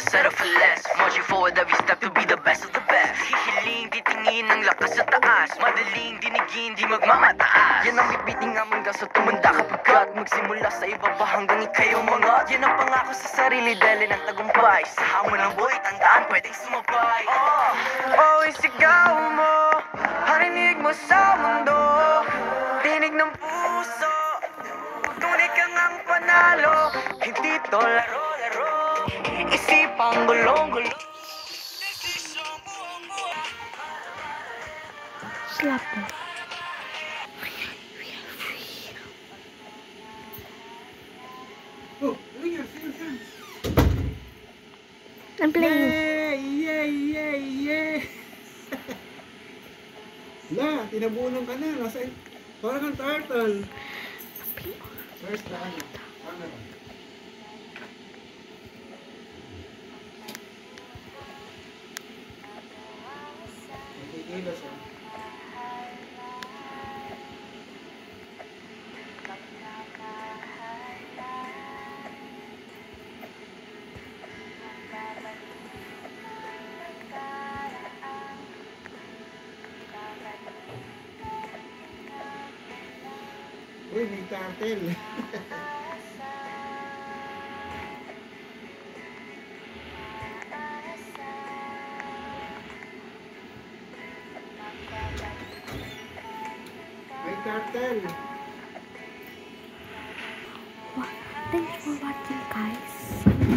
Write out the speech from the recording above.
Settle for less, marching forward every step to be the best of the best. Hihiling, titingin ng lakas sa taas, madaling dinigin, di magmamataas. Yan ang bibiting amang gaso tumanda kapagkat magsimula sa ibaba hanggang ikay umangat. Yan ang pangako sa sarili dahil ng tagumpay. Sa hamon ng buhay, tandaan pwedeng sumabay. Isigaw mo, harinig mo sa mundo, tinig ng puso, tunay kang ang panalo. Hindi to laro-laro, isipang gulong-gulong. Slap. Oh, look at I'm playing. Yay! La, tinabunan ka na. Nasa, parang kang turtle. Where's the camera? Nakikilos ah. Uy, may turtle. May turtle. Thanks for watching, guys.